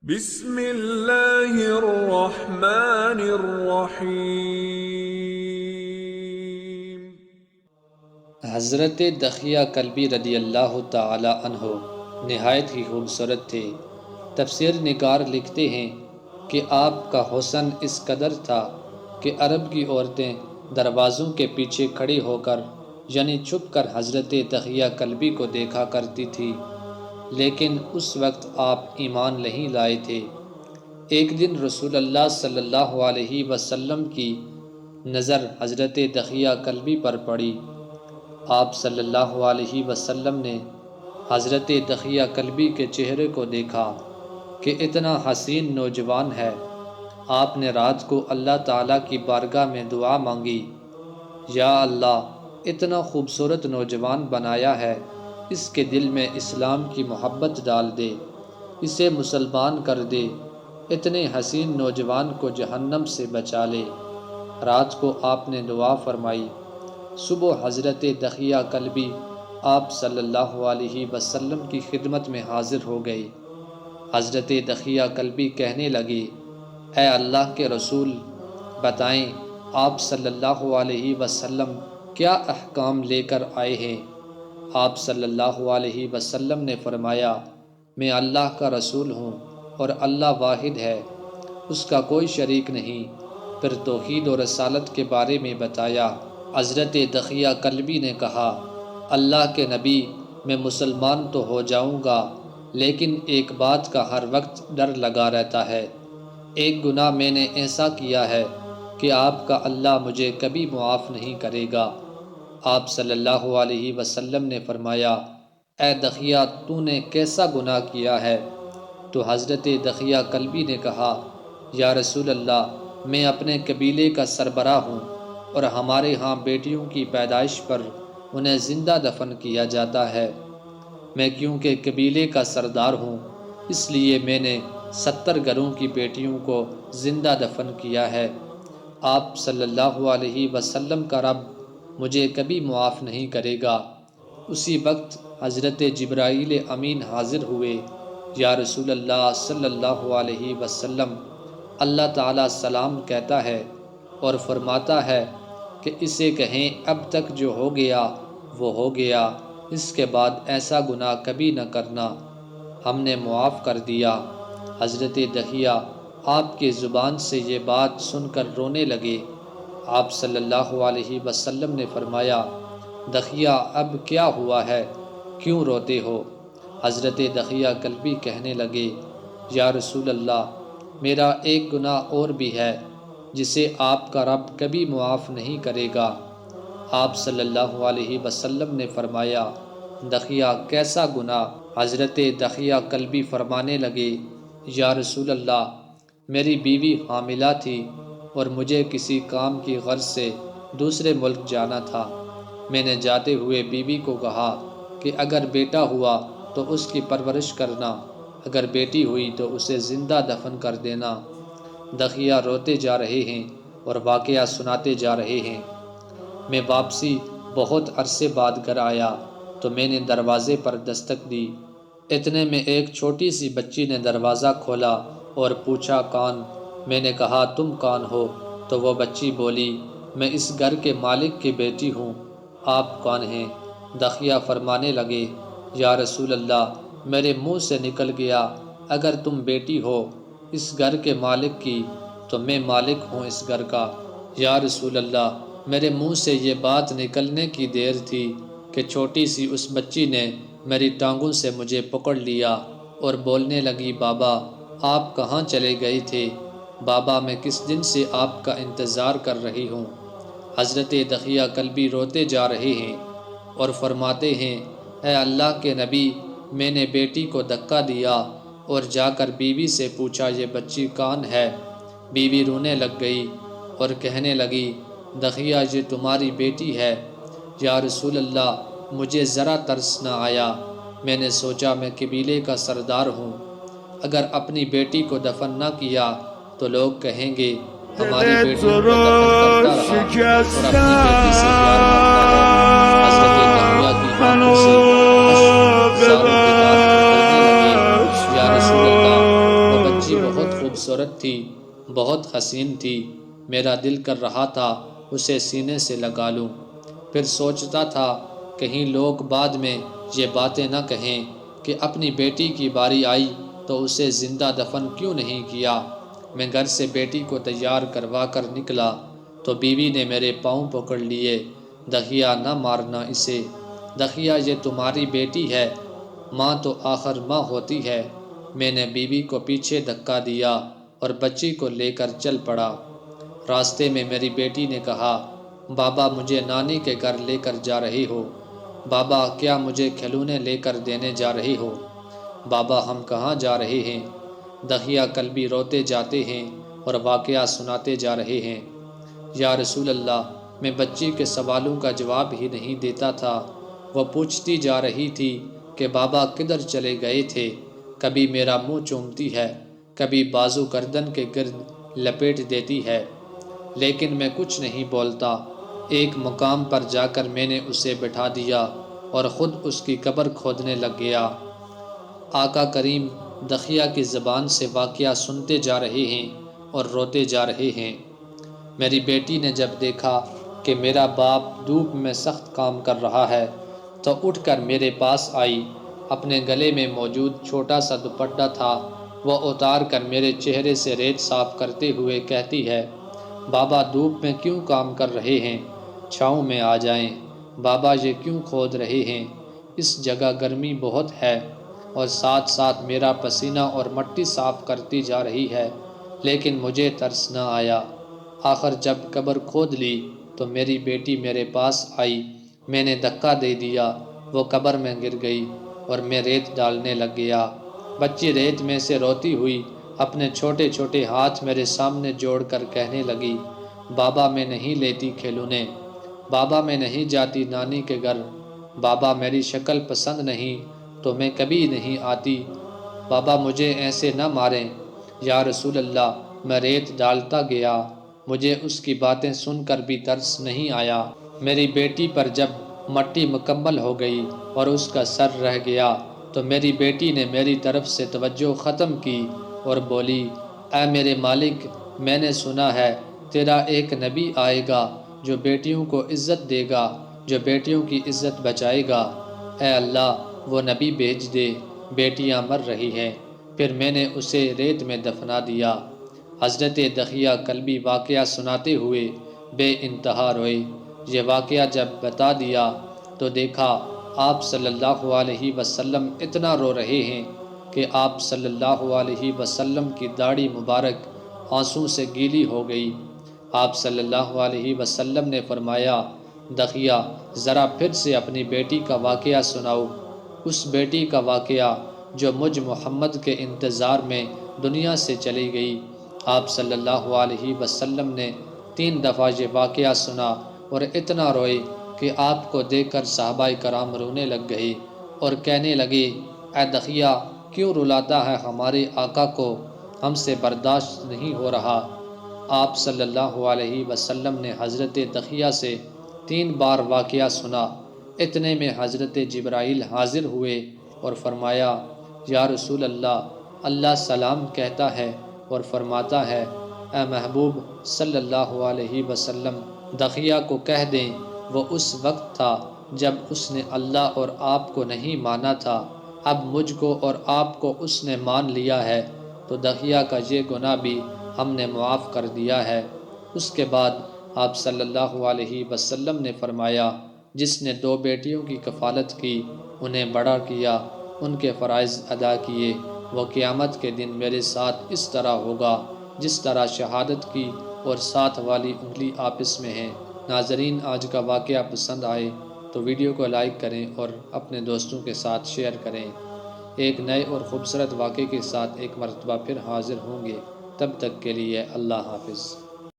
بسم اللہ الرحمن الرحیم۔ حضرت دخیہ کلبی رضی اللہ تعالی عنہ نہایت ہی خوبصورت تھے۔ تفسیر نگار لکھتے ہیں کہ آپ کا حسن اس قدر تھا کہ عرب کی عورتیں دروازوں کے پیچھے کھڑی ہو کر یعنی چھپ کر حضرت دخیہ کلبی کو دیکھا کرتی تھی، لیکن اس وقت آپ ایمان نہیں لائے تھے۔ ایک دن رسول اللہ صلی اللہ علیہ وسلم کی نظر حضرت دخیہ کلبی پر پڑی۔ آپ صلی اللہ علیہ وسلم نے حضرت دخیہ کلبی کے چہرے کو دیکھا کہ اتنا حسین نوجوان ہے۔ آپ نے رات کو اللہ تعالیٰ کی بارگاہ میں دعا مانگی، یا اللہ اتنا خوبصورت نوجوان بنایا ہے، اس کے دل میں اسلام کی محبت ڈال دے، اسے مسلمان کر دے، اتنے حسین نوجوان کو جہنم سے بچا لے۔ رات کو آپ نے دعا فرمائی۔ صبح حضرت دخیہ کلبی آپ صلی اللہ علیہ وسلم کی خدمت میں حاضر ہو گئی۔ حضرت دخیہ کلبی کہنے لگے، اے اللہ کے رسول، بتائیں آپ صلی اللہ علیہ وسلم کیا احکام لے کر آئے ہیں؟ آپ صلی اللہ علیہ وسلم نے فرمایا، میں اللہ کا رسول ہوں اور اللہ واحد ہے، اس کا کوئی شریک نہیں۔ پھر توحید و رسالت کے بارے میں بتایا۔ حضرت دخیہ کلبی نے کہا، اللہ کے نبی، میں مسلمان تو ہو جاؤں گا، لیکن ایک بات کا ہر وقت ڈر لگا رہتا ہے۔ ایک گناہ میں نے ایسا کیا ہے کہ آپ کا اللہ مجھے کبھی معاف نہیں کرے گا۔ آپ صلی اللہ علیہ وسلم نے فرمایا، اے دخیہ تو نے کیسا گناہ کیا ہے؟ تو حضرت دخیہ کلبی نے کہا، یا رسول اللہ، میں اپنے قبیلے کا سربراہ ہوں اور ہمارے ہاں بیٹیوں کی پیدائش پر انہیں زندہ دفن کیا جاتا ہے۔ میں کیونکہ قبیلے کا سردار ہوں، اس لیے میں نے 70 گھروں کی بیٹیوں کو زندہ دفن کیا ہے۔ آپ صلی اللہ علیہ وسلم کا رب مجھے کبھی معاف نہیں کرے گا۔ اسی وقت حضرت جبرائیل امین حاضر ہوئے۔ یا رسول اللہ صلی اللہ علیہ وسلم، اللہ تعالیٰ سلام کہتا ہے اور فرماتا ہے کہ اسے کہیں اب تک جو ہو گیا وہ ہو گیا، اس کے بعد ایسا گناہ کبھی نہ کرنا، ہم نے معاف کر دیا۔ حضرت دخیہ آپ کی زبان سے یہ بات سن کر رونے لگے۔ آپ صلی اللہ علیہ وسلم نے فرمایا، دخیہ اب کیا ہوا ہے، کیوں روتے ہو؟ حضرت دخیہ کلبی کہنے لگے، یا رسول اللہ، میرا ایک گناہ اور بھی ہے جسے آپ کا رب کبھی معاف نہیں کرے گا۔ آپ صلی اللہ علیہ وسلم نے فرمایا، دخیہ کیسا گناہ؟ حضرت دخیہ کلبی فرمانے لگے، یا رسول اللہ، میری بیوی حاملہ تھی اور مجھے کسی کام کی غرض سے دوسرے ملک جانا تھا۔ میں نے جاتے ہوئے بیوی کو کہا کہ اگر بیٹا ہوا تو اس کی پرورش کرنا، اگر بیٹی ہوئی تو اسے زندہ دفن کر دینا۔ دخیہ روتے جا رہے ہیں اور واقعہ سناتے جا رہے ہیں۔ میں واپسی بہت عرصے بعد گھر آیا تو میں نے دروازے پر دستک دی۔ اتنے میں ایک چھوٹی سی بچی نے دروازہ کھولا اور پوچھا کون؟ میں نے کہا تم کون ہو؟ تو وہ بچی بولی، میں اس گھر کے مالک کی بیٹی ہوں، آپ کون ہیں؟ دخیہ فرمانے لگے، یا رسول اللہ، میرے منہ سے نکل گیا اگر تم بیٹی ہو اس گھر کے مالک کی تو میں مالک ہوں اس گھر کا۔ یا رسول اللہ، میرے منہ سے یہ بات نکلنے کی دیر تھی کہ چھوٹی سی اس بچی نے میری ٹانگوں سے مجھے پکڑ لیا اور بولنے لگی، بابا آپ کہاں چلے گئے تھے؟ بابا میں کس دن سے آپ کا انتظار کر رہی ہوں۔ حضرت دخیہ کلبی روتے جا رہے ہیں اور فرماتے ہیں، اے اللہ کے نبی، میں نے بیٹی کو دھکا دیا اور جا کر بیوی سے پوچھا یہ بچی کون ہے؟ بیوی رونے لگ گئی اور کہنے لگی، دخیہ یہ تمہاری بیٹی ہے۔ یا رسول اللہ، مجھے ذرا ترس نہ آیا، میں نے سوچا میں قبیلے کا سردار ہوں، اگر اپنی بیٹی کو دفن نہ کیا تو لوگ کہیں گے ہماری بیٹیوں کو دفن کرتا رہا اور اپنی بیٹی سے پیار کرتا ہے۔ حضرت دخیہ کی آنکھوں سے اشک زاروں کے دار نکلنے لگے۔ یا رسول اللہ، وہ خوبصورت تھی، بہت حسین تھی، میرا دل کر رہا تھا اسے سینے سے لگا لوں۔ پھر سوچتا تھا کہیں لوگ بعد میں یہ باتیں نہ کہیں کہ اپنی بیٹی کی باری آئی تو اسے زندہ دفن کیوں نہیں کیا۔ میں گھر سے بیٹی کو تیار کروا کر نکلا تو بیوی نے میرے پاؤں پکڑ لیے، دخیا نہ مارنا اسے، دخیا یہ تمہاری بیٹی ہے، ماں تو آخر ماں ہوتی ہے۔ میں نے بیوی کو پیچھے دھکا دیا اور بچی کو لے کر چل پڑا۔ راستے میں میری بیٹی نے کہا، بابا مجھے نانی کے گھر لے کر جا رہی ہو؟ بابا کیا مجھے کھلونے لے کر دینے جا رہی ہو؟ بابا ہم کہاں جا رہے ہیں؟ دخیا کلبی روتے جاتے ہیں اور واقعہ سناتے جا رہے ہیں۔ یا رسول اللہ، میں بچی کے سوالوں کا جواب ہی نہیں دیتا تھا۔ وہ پوچھتی جا رہی تھی کہ بابا کدھر چلے گئے تھے، کبھی میرا منہ چومتی ہے، کبھی بازو گردن کے گرد لپیٹ دیتی ہے، لیکن میں کچھ نہیں بولتا۔ ایک مقام پر جا کر میں نے اسے بٹھا دیا اور خود اس کی قبر کھودنے لگ گیا۔ آقا کریم دخیا کی زبان سے واقعہ سنتے جا رہے ہیں اور روتے جا رہے ہیں۔ میری بیٹی نے جب دیکھا کہ میرا باپ دھوپ میں سخت کام کر رہا ہے تو اٹھ کر میرے پاس آئی، اپنے گلے میں موجود چھوٹا سا دوپٹہ تھا وہ اتار کر میرے چہرے سے ریت صاف کرتے ہوئے کہتی ہے، بابا دھوپ میں کیوں کام کر رہے ہیں، چھاؤں میں آ جائیں۔ بابا یہ کیوں کھود رہے ہیں، اس جگہ گرمی بہت ہے، اور ساتھ ساتھ میرا پسینہ اور مٹی صاف کرتی جا رہی ہے، لیکن مجھے ترس نہ آیا۔ آخر جب قبر کھود لی تو میری بیٹی میرے پاس آئی، میں نے دھکا دے دیا، وہ قبر میں گر گئی اور میں ریت ڈالنے لگ گیا۔ بچی ریت میں سے روتی ہوئی اپنے چھوٹے چھوٹے ہاتھ میرے سامنے جوڑ کر کہنے لگی، بابا میں نہیں لیتی کھلونے، بابا میں نہیں جاتی نانی کے گھر، بابا میری شکل پسند نہیں تو میں کبھی نہیں آتی، بابا مجھے ایسے نہ ماریں۔ یا رسول اللہ، میں ریت ڈالتا گیا، مجھے اس کی باتیں سن کر بھی ترس نہیں آیا۔ میری بیٹی پر جب مٹی مکمل ہو گئی اور اس کا سر رہ گیا تو میری بیٹی نے میری طرف سے توجہ ختم کی اور بولی، اے میرے مالک، میں نے سنا ہے تیرا ایک نبی آئے گا جو بیٹیوں کو عزت دے گا، جو بیٹیوں کی عزت بچائے گا، اے اللہ وہ نبی بھیج دے، بیٹیاں مر رہی ہیں۔ پھر میں نے اسے ریت میں دفنا دیا۔ حضرت دخیا کلبی واقعہ سناتے ہوئے بے انتہا روئے۔ یہ واقعہ جب بتا دیا تو دیکھا آپ صلی اللہ علیہ وسلم اتنا رو رہے ہیں کہ آپ صلی اللہ علیہ وسلم کی داڑھی مبارک آنسوں سے گیلی ہو گئی۔ آپ صلی اللہ علیہ وسلم نے فرمایا، دخیا ذرا پھر سے اپنی بیٹی کا واقعہ سناؤ، اس بیٹی کا واقعہ جو مجھ محمد کے انتظار میں دنیا سے چلی گئی۔ آپ صلی اللہ علیہ وسلم نے 3 دفعہ یہ واقعہ سنا اور اتنا روئے کہ آپ کو دیکھ کر صحابہ کرام رونے لگ گئے اور کہنے لگے، اے دخیا کیوں رلاتا ہے ہمارے آقا کو، ہم سے برداشت نہیں ہو رہا۔ آپ صلی اللہ علیہ وسلم نے حضرت دخیا سے 3 بار واقعہ سنا۔ اتنے میں حضرت جبرائیل حاضر ہوئے اور فرمایا، یا رسول اللہ، اللہ سلام کہتا ہے اور فرماتا ہے، اے محبوب صلی اللہ علیہ وسلم دخیا کو کہہ دیں وہ اس وقت تھا جب اس نے اللہ اور آپ کو نہیں مانا تھا، اب مجھ کو اور آپ کو اس نے مان لیا ہے تو دخیا کا یہ گناہ بھی ہم نے معاف کر دیا ہے۔ اس کے بعد آپ صلی اللہ علیہ وسلم نے فرمایا، جس نے 2 بیٹیوں کی کفالت کی، انہیں بڑا کیا، ان کے فرائض ادا کیے، وہ قیامت کے دن میرے ساتھ اس طرح ہوگا جس طرح شہادت کی اور ساتھ والی انگلی آپس میں ہیں۔ ناظرین، آج کا واقعہ پسند آئے تو ویڈیو کو لائک کریں اور اپنے دوستوں کے ساتھ شیئر کریں۔ ایک نئے اور خوبصورت واقعے کے ساتھ ایک مرتبہ پھر حاضر ہوں گے، تب تک کے لیے اللہ حافظ۔